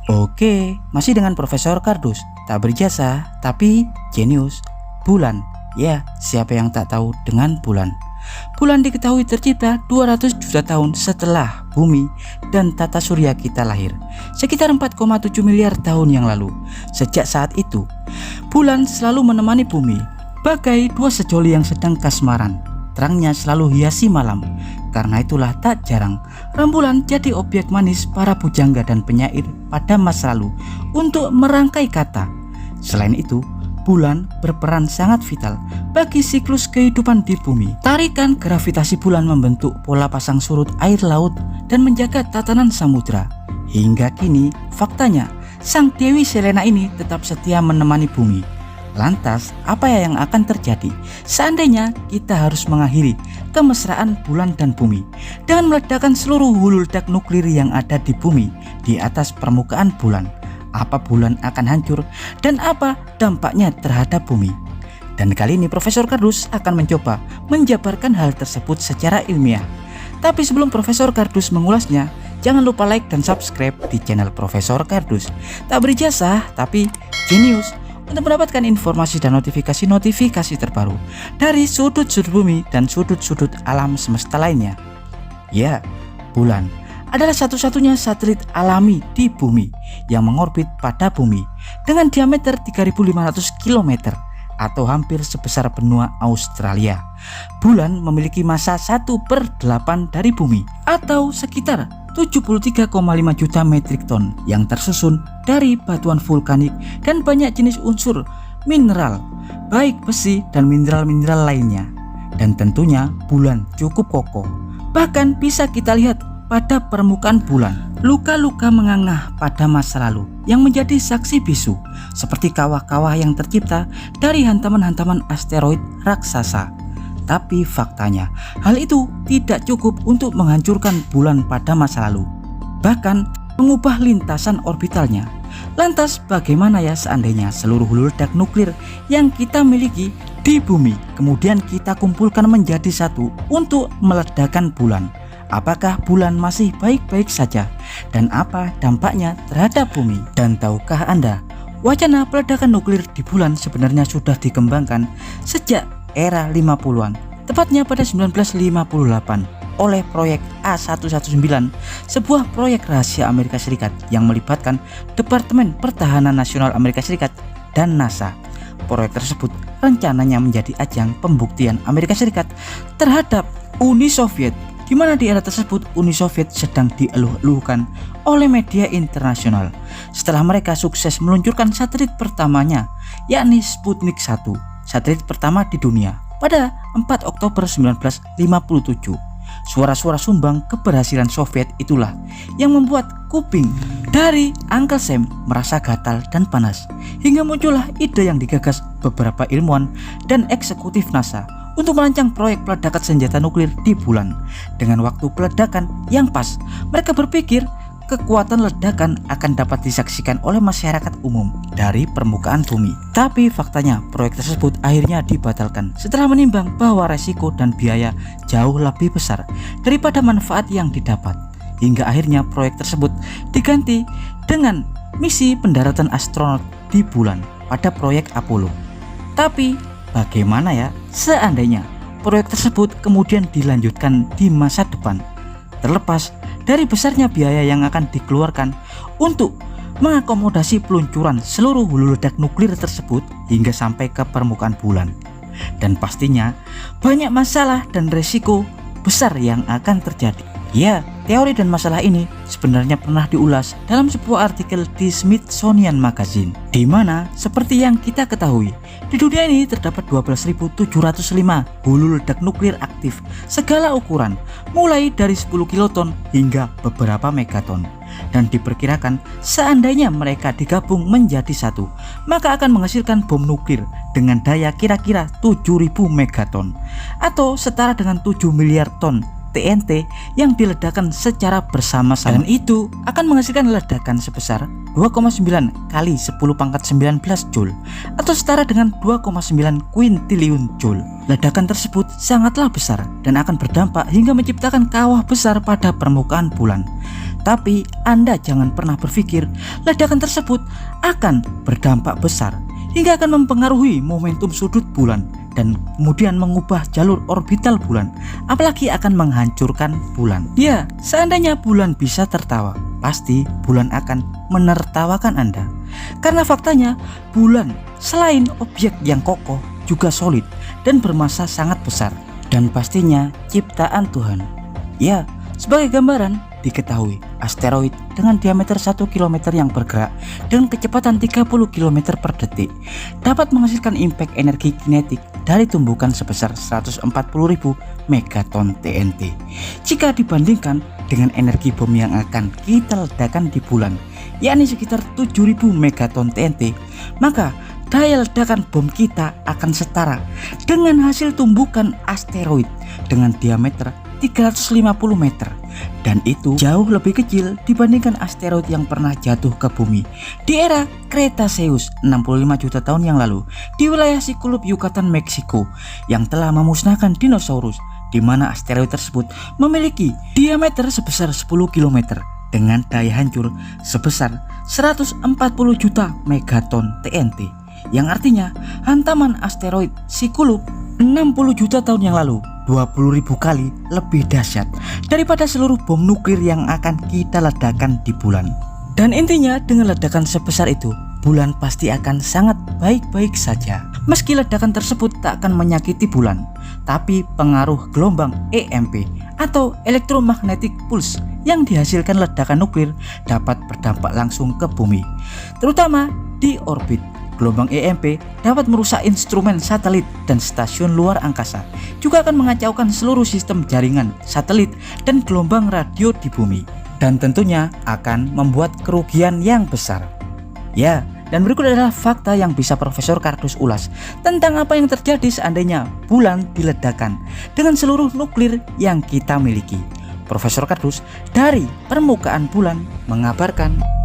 Oke, masih dengan Profesor Kardus. Tak berjasa, tapi jenius. Bulan. Ya, siapa yang tak tahu dengan bulan? Bulan diketahui tercipta 200 juta tahun setelah bumi dan tata surya kita lahir, sekitar 4,7 miliar tahun yang lalu. Sejak saat itu, bulan selalu menemani bumi, bagai dua sejoli yang sedang kasmaran. Terangnya selalu hiasi malam. Karena itulah tak jarang rembulan jadi objek manis para pujangga dan penyair pada masa lalu untuk merangkai kata. Selain itu, bulan berperan sangat vital bagi siklus kehidupan di bumi. Tarikan gravitasi bulan membentuk pola pasang surut air laut dan menjaga tatanan samudra. Hingga kini, faktanya, sang Dewi Selena ini tetap setia menemani bumi. Lantas, apa yang akan terjadi seandainya kita harus mengakhiri kemesraan bulan dan bumi dengan meledakkan seluruh hulu ledak nuklir yang ada di bumi di atas permukaan bulan? Apa bulan akan hancur dan apa dampaknya terhadap bumi? Dan kali ini Profesor Kardus akan mencoba menjabarkan hal tersebut secara ilmiah. Tapi sebelum Profesor Kardus mengulasnya, jangan lupa like dan subscribe di channel Profesor Kardus. Tak berjasa tapi jenius, untuk mendapatkan informasi dan notifikasi terbaru dari sudut-sudut bumi dan sudut-sudut alam semesta lainnya. Ya, bulan adalah satu-satunya satelit alami di bumi yang mengorbit pada bumi dengan diameter 3.500 km atau hampir sebesar benua Australia. Bulan memiliki massa 1/8 dari bumi atau sekitar 73,5 juta metrik ton yang tersusun dari batuan vulkanik dan banyak jenis unsur mineral, baik besi dan mineral-mineral lainnya. Dan tentunya bulan cukup kokoh. Bahkan bisa kita lihat pada permukaan bulan luka-luka menganga pada masa lalu yang menjadi saksi bisu, seperti kawah-kawah yang tercipta dari hantaman-hantaman asteroid raksasa. Tapi faktanya, hal itu tidak cukup untuk menghancurkan bulan pada masa lalu, bahkan mengubah lintasan orbitalnya. Lantas bagaimana ya seandainya seluruh hulu ledak nuklir yang kita miliki di bumi kemudian kita kumpulkan menjadi satu untuk meledakkan bulan? Apakah bulan masih baik-baik saja? Dan apa dampaknya terhadap bumi? Dan tahukah Anda, wacana peledakan nuklir di bulan sebenarnya sudah dikembangkan sejak era 50-an, tepatnya pada 1958 oleh proyek A119, sebuah proyek rahasia Amerika Serikat yang melibatkan Departemen Pertahanan Nasional Amerika Serikat dan NASA. Proyek tersebut rencananya menjadi ajang pembuktian Amerika Serikat terhadap Uni Soviet, di mana di era tersebut Uni Soviet sedang dieluh-eluhkan oleh media internasional setelah mereka sukses meluncurkan satelit pertamanya, yakni Sputnik 1, satelit pertama di dunia pada 4 Oktober 1957. Suara-suara sumbang keberhasilan Soviet itulah yang membuat kuping dari Uncle Sam merasa gatal dan panas, hingga muncullah ide yang digagas beberapa ilmuwan dan eksekutif NASA untuk merancang proyek peledakan senjata nuklir di bulan. Dengan waktu peledakan yang pas, mereka berpikir kekuatan ledakan akan dapat disaksikan oleh masyarakat umum dari permukaan bumi. Tapi faktanya proyek tersebut akhirnya dibatalkan setelah menimbang bahwa resiko dan biaya jauh lebih besar daripada manfaat yang didapat. Hingga akhirnya proyek tersebut diganti dengan misi pendaratan astronot di bulan pada proyek Apollo. Tapi bagaimana ya seandainya proyek tersebut kemudian dilanjutkan di masa depan? Terlepas dari besarnya biaya yang akan dikeluarkan untuk mengakomodasi peluncuran seluruh hulu ledak nuklir tersebut hingga sampai ke permukaan bulan. Dan pastinya banyak masalah dan resiko besar yang akan terjadi. Ya, teori dan masalah ini sebenarnya pernah diulas dalam sebuah artikel di Smithsonian Magazine, di mana seperti yang kita ketahui, di dunia ini terdapat 12.705 hulu ledak nuklir aktif segala ukuran, mulai dari 10 kiloton hingga beberapa megaton. Dan diperkirakan seandainya mereka digabung menjadi satu, maka akan menghasilkan bom nuklir dengan daya kira-kira 7.000 megaton atau setara dengan 7 miliar ton TNT yang diledakkan secara bersama-sama, dan itu akan menghasilkan ledakan sebesar 2,9 kali 10 pangkat 19 Joule atau setara dengan 2,9 kuintiliun Joule. Ledakan tersebut sangatlah besar dan akan berdampak hingga menciptakan kawah besar pada permukaan bulan. Tapi Anda jangan pernah berpikir ledakan tersebut akan berdampak besar hingga akan mempengaruhi momentum sudut bulan dan kemudian mengubah jalur orbital bulan, apalagi akan menghancurkan bulan. Ya, seandainya bulan bisa tertawa, pasti bulan akan menertawakan Anda. Karena faktanya bulan selain objek yang kokoh juga solid dan bermassa sangat besar, dan pastinya ciptaan Tuhan. Ya, sebagai gambaran, diketahui asteroid dengan diameter 1 km yang bergerak dengan kecepatan 30 km per detik dapat menghasilkan impact energi kinetik dari tumbukan sebesar 140.000 megaton TNT. Jika dibandingkan dengan energi bom yang akan kita ledakan di bulan, yakni sekitar 7.000 megaton TNT, maka daya ledakan bom kita akan setara dengan hasil tumbukan asteroid dengan diameter 350 meter, dan itu jauh lebih kecil dibandingkan asteroid yang pernah jatuh ke bumi di era Cretaceous 65 juta tahun yang lalu di wilayah Sikulub Yucatan, Meksiko, yang telah memusnahkan dinosaurus, di mana asteroid tersebut memiliki diameter sebesar 10 km dengan daya hancur sebesar 140 juta megaton TNT, yang artinya hantaman asteroid Sikulub 60 juta tahun yang lalu 20.000 kali lebih dahsyat daripada seluruh bom nuklir yang akan kita ledakan di bulan. Dan intinya, dengan ledakan sebesar itu, bulan pasti akan sangat baik-baik saja. Meski ledakan tersebut tak akan menyakiti bulan, tapi pengaruh gelombang EMP atau Electromagnetic Pulse yang dihasilkan ledakan nuklir dapat berdampak langsung ke bumi, terutama di orbit. Gelombang EMP dapat merusak instrumen satelit dan stasiun luar angkasa, juga akan mengacaukan seluruh sistem jaringan satelit dan gelombang radio di bumi, dan tentunya akan membuat kerugian yang besar. Ya, dan berikut adalah fakta yang bisa Profesor Kardus ulas tentang apa yang terjadi seandainya bulan diledakkan dengan seluruh nuklir yang kita miliki. Profesor Kardus dari permukaan bulan mengabarkan.